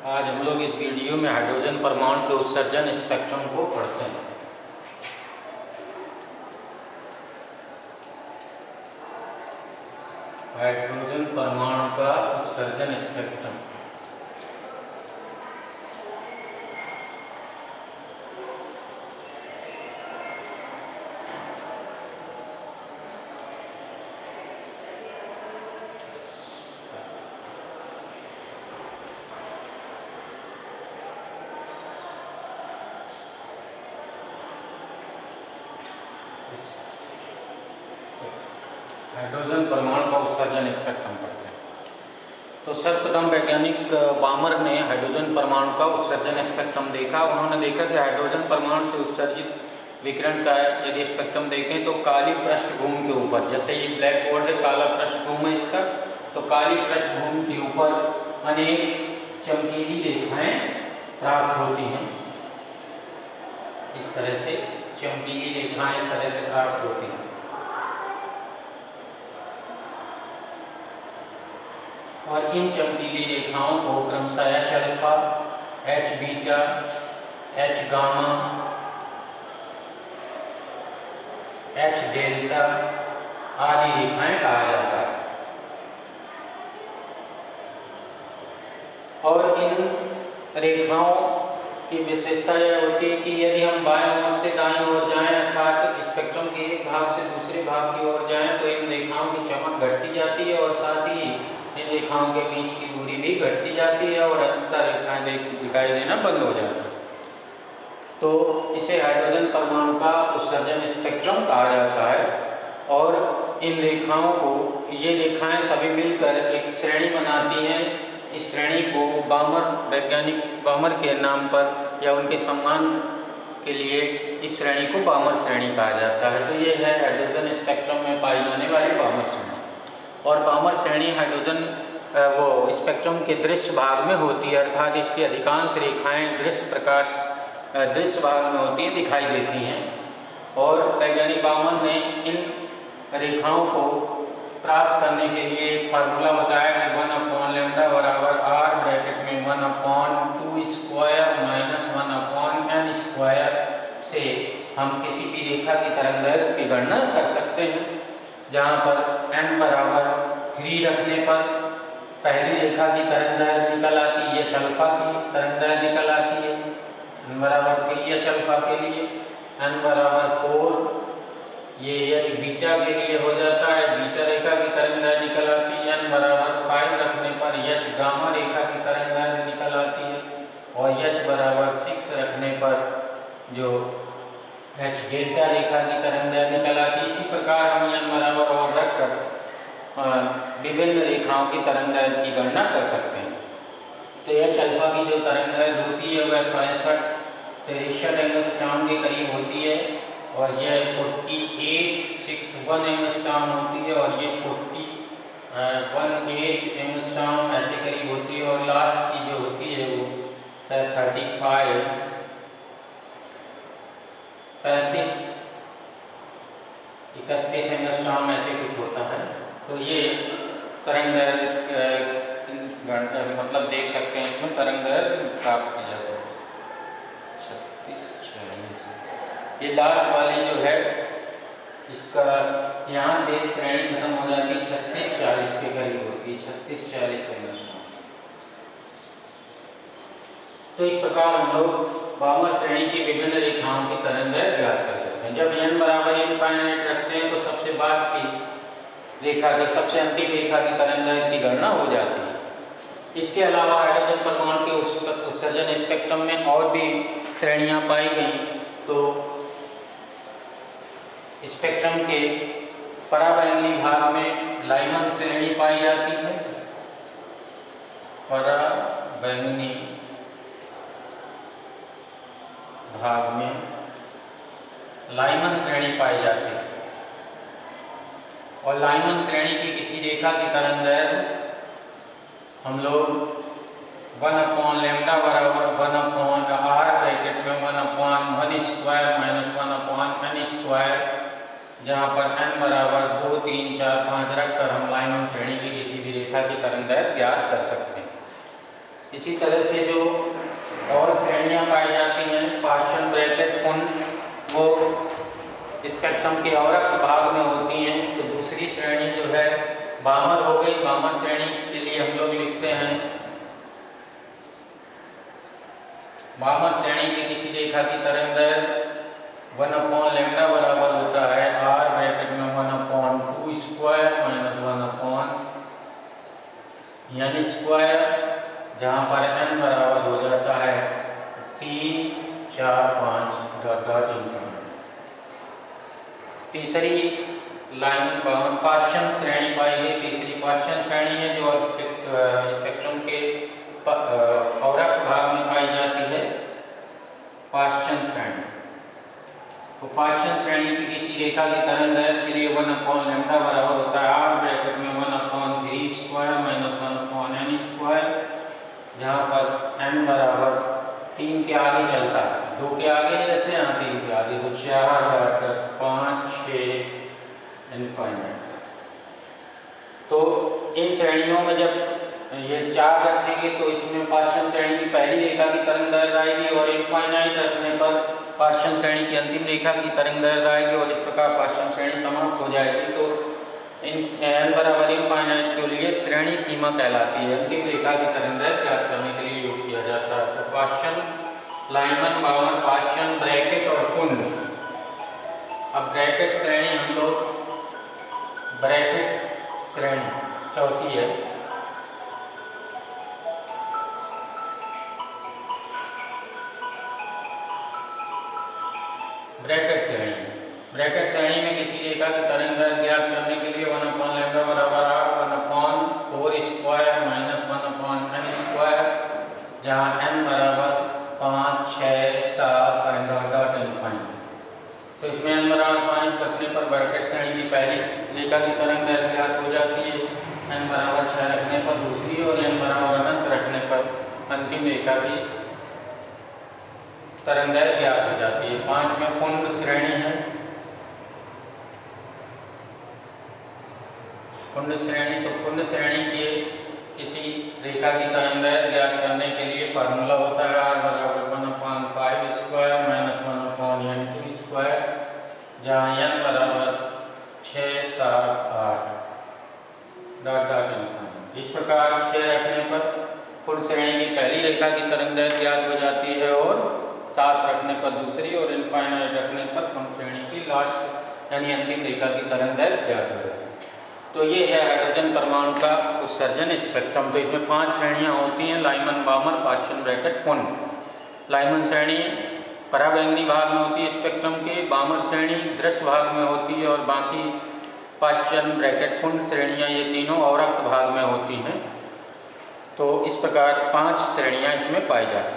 आज हम लोग इस वीडियो में हाइड्रोजन परमाणु के उत्सर्जन स्पेक्ट्रम को पढ़ते हैं। हाइड्रोजन परमाणु का उत्सर्जन स्पेक्ट्रम। हाइड्रोजन परमाणु का उत्सर्जन स्पेक्ट्रम पढ़ते हैं। तो सर्वप्रथम वैज्ञानिक बामर ने हाइड्रोजन परमाणु का उत्सर्जन स्पेक्ट्रम देखा। उन्होंने देखा कि हाइड्रोजन परमाणु से उत्सर्जित विकिरण का यदि स्पेक्ट्रम देखें तो काली पृष्ठभूमि के ऊपर, जैसे ये ब्लैक बोर्ड है, काला पृष्ठभूमि है इसका, तो काली पृष्ठभूमि के ऊपर अनेक चमकीली रेखाएं प्राप्त होती हैं। इस तरह से चमकीली रेखाएं इस तरह से प्राप्त होती हैं और इन चमकीली रेखाओं को क्रमशः H alpha, H beta, H gamma, H delta आदि रेखाएं कहा जाता है। और इन रेखाओं की विशेषता यह होती है कि यदि हम बाएं ओर से दाईं ओर जाएं, अर्थात स्पेक्ट्रम के एक भाग से दूसरे भाग की ओर जाएं, तो इन रेखाओं की चमक घटती जाती है और साथ ही इन रेखाओं के बीच की दूरी भी घटती जाती है और अंततः रेखाएं दिखाई देना बंद हो जाता है। तो इसे हाइड्रोजन परमाणु का उत्सर्जन स्पेक्ट्रम कहा जाता है। और इन रेखाओं को, ये रेखाएं सभी मिलकर एक श्रेणी बनाती हैं। इस श्रेणी को बामर, वैज्ञानिक बामर के नाम पर या उनके सम्मान के लिए इस श्रेणी को बामर श्रेणी कहा जाता है। तो ये है हाइड्रोजन स्पेक्ट्रम में पाई जाने वाली बामर श्रेणी। और बामर श्रेणी हाइड्रोजन वो स्पेक्ट्रम के दृश्य भाग में होती है, अर्थात इसकी अधिकांश रेखाएं दृश्य भाग में होती है, दिखाई देती हैं। और वैज्ञानिक बामर ने इन रेखाओं को प्राप्त करने के लिए एक फार्मूला बताया कि 1/λ बराबर r ब्रैकेट में 1/2 स्क्वायर माइनस 1/n स्क्वायर से हम किसी भी रेखा की तरंगदैर्घ्य की गणना कर सकते हैं। जहाँ पर n बराबर 3 रखने पर पहली रेखा की तरंगदैर्घ्य निकल आती है, H अल्फा की तरंगदैर्घ्य निकल आती है, n बराबर 3 H अल्फा के लिए, n बराबर 4 ये H बीटा के लिए हो जाता है, बीटा रेखा की तरंगदैर्घ्य निकल आती है, n बराबर 5 रखने पर H गामा रेखा की तरंगदैर्घ्य निकल आती है और H बराबर 6 रखने पर जो H डेल्टा रेखा की तरंगदैर्घ्य निकल आती है। इसी प्रकार हम n बराबर और रखकर विभिन्न रेखाओं की तरंगदैर्घ्य की गणना कर सकते हैं। तो H अल्फा की जो तरंगदैर्घ्य होती है वह 63 एंगस्ट्रॉम के करीब होती है और यह 4861 एंगस्ट्रॉम होती है और ये 18 एंगस्ट्रॉम ऐसे करीब होती है और लास्ट की जो होती है वो 31 एंगस्ट्रॉम ऐसे कुछ होता है। तो ये तरंगदैर्घ्य मतलब देख सकते हैं, इसमें तरंगदैर्घ्य प्राप्त की जा सकती है। 36 ये लास्ट वाली जो है इसका यहाँ से श्रेणी खत्म हो जाती है, 36-40 के करीब होती है, 36-40 एंगस्ट्रॉम। तो इस प्रकार हम लोग बामर श्रेणी की विभिन्न रेखाओं की तरंगदैर्घ्य ज्ञात कर सकते हैं। जब n बराबर इनफाइनाइट रखते हैं तो सबसे बाद की रेखा की, सबसे अंतिम रेखा की तरंगदैर्घ्य की गणना हो जाती है। इसके अलावा हाइड्रोजन परमाणु के उत्सर्जन स्पेक्ट्रम में और भी श्रेणियां पाई गई। तो स्पेक्ट्रम के पराबैंगनी भाग में लाइमन श्रेणी पाई जाती है, पराबैंगनी भाग में लाइमन श्रेणी पाई जाती है और लाइमन श्रेणी की किसी रेखा की तरंगदैर्घ्य हम लोग 1/λ बराबर 1/r ब्रैकेट में 1/1 स्क्वायर माइनस 1/n स्क्वायर, जहाँ पर n बराबर 2, 3, 4, 5 रखकर हम लाइमन श्रेणी की किसी भी रेखा की तरंगदैर्घ्य ज्ञात कर सकते हैं। इसी तरह से जो और श्रेणियां पाई जाती हैं पार्शियल ब्रैकेट फुन, वो स्पेक्ट्रम के अवरक्त भाग में होती हैं। तो दूसरी श्रेणी जो है बामर हो गई। बामर श्रेणी के लिए हम लोग लिखते हैं, बामर श्रेणी की किसी रेखा की तरंगदैर्घ्य 1/λ बराबर होता है r ब्रैकेट में 1/2 स्क्वायर माइनस 1/n स्क्वायर, जहाँ पर n बराबर हो जाता है 3, 4, 5 डॉट इंफिनिटी। तीसरी लाइन पार्शियल श्रेणी पाई गई। तीसरी पार्शियल श्रेणी है जो स्पेक्ट्रम के अवरक्त भाग में पाई जाती है, पार्शियल श्रेणी। तो पार्शियल श्रेणी की किसी रेखा की तरंगदैर्घ्य के लिए 1/λ बराबर होता है r ब्रैकेट में 1/3 स्क्वायर माइनस 1/n स्क्वायर, जहाँ पर n बराबर 3 के आगे चलता है, 2 के आगे जैसे यहाँ 3 के आगे, तो 4, 5, 6 इनफाइनाइट। तो इन श्रेणियों में जब ये 4 रखेंगे तो इसमें पार्शियल श्रेणी की पहली रेखा की तरंगदैर्घ्य आएगी और इनफाइनाइट रखने पर पार्शियल श्रेणी की अंतिम रेखा की तरंगदैर्घ्य आएगी और इस प्रकार पार्शियल श्रेणी समाप्त हो जाएगी। तो n बराबर इनफाइनाइट के लिए श्रेणी सीमा कहलाती है, अंतिम रेखा की तरंगदैर्घ्य ज्ञात करने के लिए यूज किया जाता है। तो partial Lyman bound, partial bracket और फुन। अब ब्रैकेट श्रेणी हम लोग, ब्रैकेट श्रेणी चौथी है। ब्रैकेट श्रेणी, ब्रैकेट श्रेणी में किसी रेखा की तरंगदैर्घ्य ज्ञात करने के लिए 1/λ बराबर r 1/4 square minus 1/n square, जहाँ n बराबर 5, 6, 7 डॉट इनफाइनाइट। तो इसमें n बराबर 5 रखने पर ब्रैकेट श्रेणी की पहली रेखा की तरंगदैर्घ्य ज्ञात हो जाती है, n बराबर 6 रखने पर दूसरी और n बराबर अनंत रखने पर अंतिम रेखा की तरंगदैर्घ्य ज्ञात हो जाती है। 5 में फुन श्रेणी है। फुन श्रेणी, तो फुन श्रेणी के किसी रेखा की तरंगदैर्घ्य ज्ञात करने के लिए फार्मूला होता है r बराबर 1/5 स्क्वायर माइनस 1/n2 स्क्वायर, जहाँ n बराबर 6, 7, 8 डॉट इनफिनिटी। इस प्रकार 6 रखने पर फुन श्रेणी की पहली रेखा की तरंगदैर्घ्य ज्ञात हो जाती है और 7 रखने पर दूसरी और इनफाइनाइट रखने पर फुन श्रेणी की लास्ट यानी अंतिम रेखा की तरंगदैर्घ्य ज्ञात हो जाती है। तो ये है हाइड्रोजन परमाणु का उत्सर्जन स्पेक्ट्रम। तो इसमें 5 श्रेणियां होती हैं, लाइमन बामर, पार्शियल ब्रैकेट, फुन। लाइमन श्रेणी पराबैंगनी भाग में होती है स्पेक्ट्रम के, बामर श्रेणी दृश्य भाग में होती है और बाकी पार्शियल ब्रैकेट फुन श्रेणियाँ ये तीनों अवरक्त भाग में होती हैं। तो इस प्रकार 5 श्रेणियाँ इसमें पाई जाती हैं।